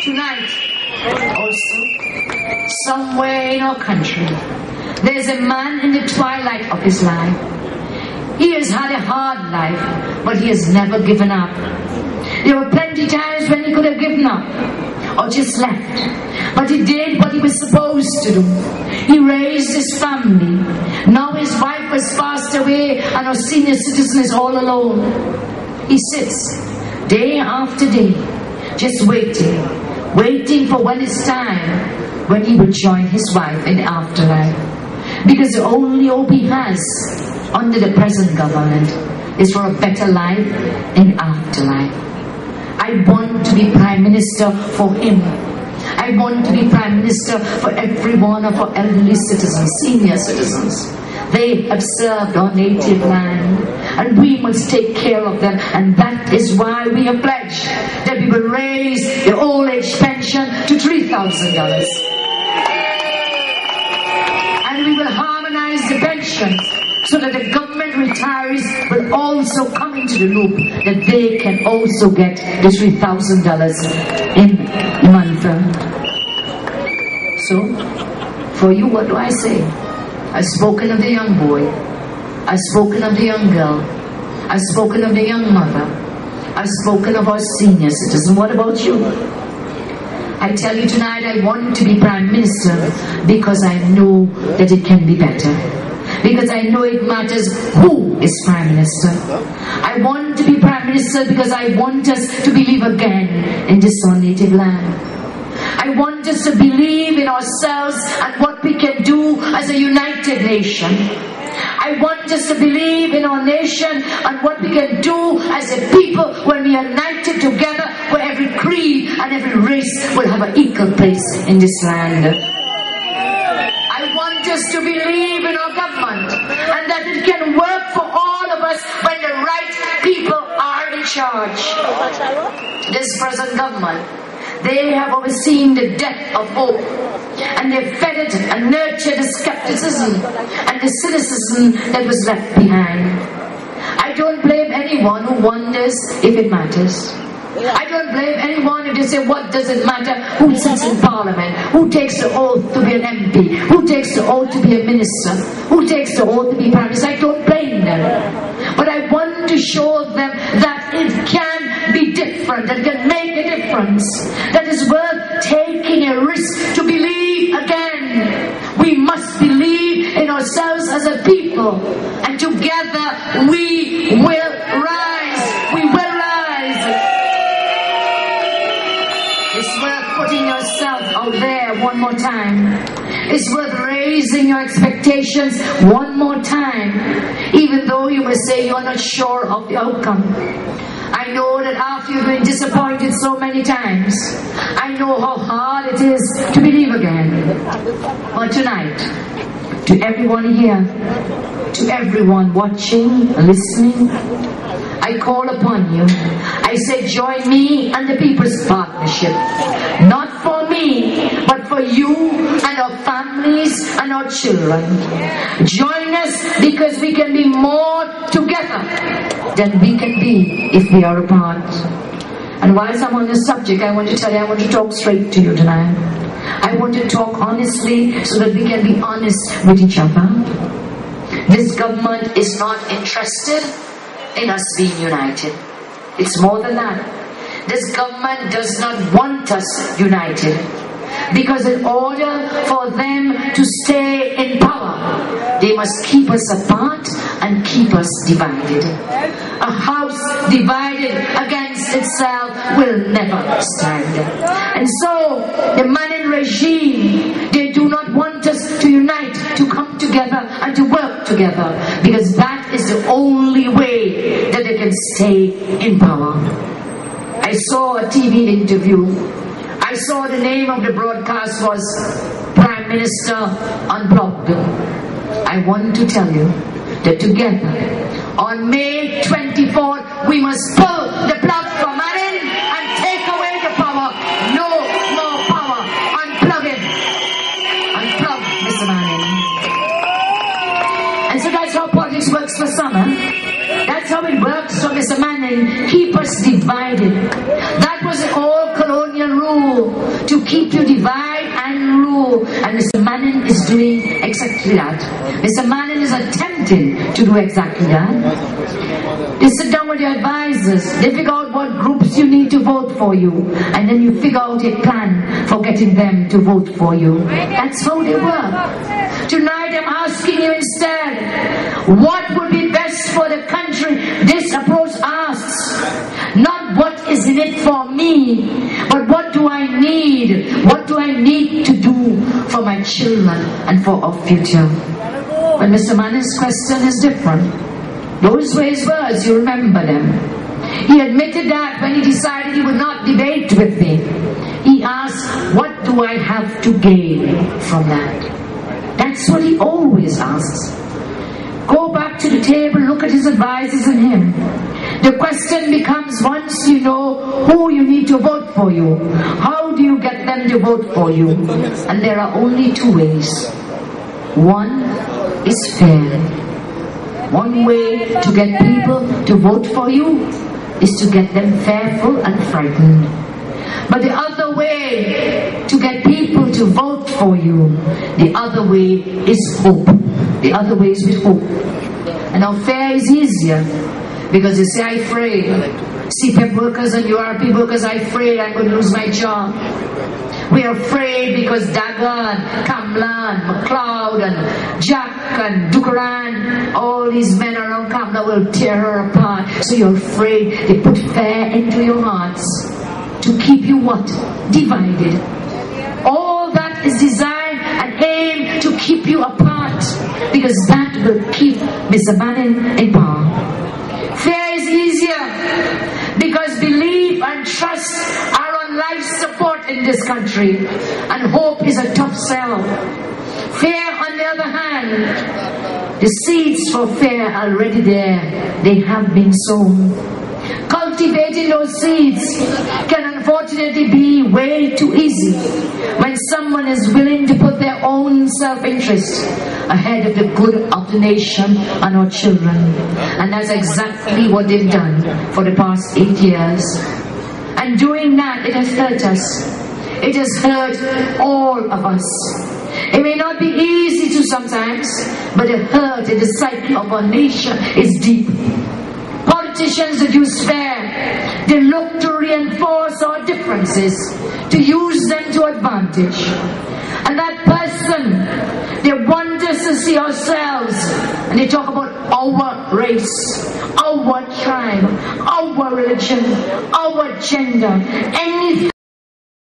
Tonight, also, somewhere in our country, there's a man in the twilight of his life. He has had a hard life, but he has never given up. There were plenty times when he could have given up or just left, but he did what he was supposed to do. He raised his family. Now his wife has passed away and our senior citizen is all alone. He sits day after day, just waiting for when it's time, when he will join his wife in the afterlife. Because the only hope he has under the present government is for a better life in afterlife. I want to be Prime Minister for him. I want to be Prime Minister for every one of our elderly citizens, senior citizens. They have served our native land, and we must take care of them, and that is why we have pledged that we will raise the old age pension to $3,000. And we will harmonize the pensions so that the government retirees will also come into the loop, that they can also get the $3,000 in a month. So, for you, what do I say? I've spoken of the young boy. I've spoken of the young girl. I've spoken of the young mother. I've spoken of our senior citizen. What about you? I tell you tonight, I want to be Prime Minister because I know that it can be better. Because I know it matters who is Prime Minister. I want to be Prime Minister because I want us to believe again in this our native land. I want us to believe in ourselves and what we can do as a united nation. I want us to believe in our nation and what we can do as a people when we are united together, where every creed and every race will have an equal place in this land. I want us to believe in our government and that it can work for all of us when the right people are in charge. This present government, they have overseen the death of hope, and they fed it and nurtured the skepticism and the cynicism that was left behind. I don't blame anyone who wonders if it matters. I don't blame anyone if they say, what does it matter who sits in Parliament, who takes the oath to be an MP, who takes the oath to be a minister, who takes the oath to be Prime Minister. I don't blame them. But I want to show them that it can be different, that it can make a difference, that it's worth taking a risk to believe again. We must believe in ourselves as a people, and together we will rise. We will rise. It's worth putting yourself out there one more time. It's worth raising your expectations one more time, even though you may say you're not sure of the outcome. I know that after you've been disappointed so many times, I know how hard it is to believe again. But tonight, to everyone here, to everyone watching, listening, I call upon you. I say, join me and the People's Partnership. Not for me, but for you and our families and our children. Join us because we can be more together than we can be if we are apart. And whilst I'm on this subject, I want to tell you, I want to talk straight to you tonight. I want to talk honestly so that we can be honest with each other. This government is not interested in us being united. It's more than that. This government does not want us united, because in order for them to stay in power, they must keep us apart and keep us divided. A house divided against itself will never stand. And so the Manning regime, they do not want us to unite, to come together and to work together, because that is the only way that they can stay in power. I saw a TV interview. I saw the name of the broadcast was Prime Minister Unplugged. I want to tell you that together on May 24th we must pull the plug from Manning and take away the power. No more power. Unplug it. Unplug Mr. Manning. And so that's how politics works for some, huh? That's how it works for Mr. Manning. Keep us divided. That was the old colonial rule. to keep you divide and rule. And Mr. Manning is doing exactly that. Mr. Manning is attempting to do exactly that. They sit down with your advisors, they figure out what groups you need to vote for you, and then you figure out a plan for getting them to vote for you. That's how they work. Tonight I'm asking you instead, what would be best for the country? This approach asks, not what is in it for me, but what do I need? What do I need to do for my children and for our future? But Mr. Manning's question is different. Those were his words, you remember them. He admitted that when he decided he would not debate with me. He asked, what do I have to gain from that? That's what he always asks. Go back to the table, look at his advisors and him. The question becomes, once you know who you need to vote for you, how do you get them to vote for you? And there are only two ways. One is fair. One way to get people to vote for you is to get them fearful and frightened. But the other way to get people to vote for you, the other way is hope. The other way is with hope. And now fair is easier, because you say, I'm afraid. CPEP workers and URP workers are afraid I'm going to lose my job. We are afraid because Dagan, Kamlan, McLeod and Jack and Dukaran, all these men around Kamla will tear her apart. So you're afraid. They put fear into your hearts to keep you what? Divided. All that is designed and aimed to keep you apart, because that will keep Mr. Manning in power. Fear is easier because belief and trust are on life support in this country, and hope is a tough sell. Fear, on the other hand, the seeds for fear are already there. They have been sown. Cultivating those seeds can unfortunately be way too easy when someone is willing to put their own self-interest ahead of the good of the nation and our children. And that's exactly what they've done for the past 8 years. And doing that, it has hurt us. It has hurt all of us. It may not be easy to sometimes, but the hurt in the psyche of our nation is deep. Politicians that use fear, they look to reinforce our differences, to use them to advantage. And that person, they want us to see ourselves, and they talk about our race, our tribe, our religion, our gender, anything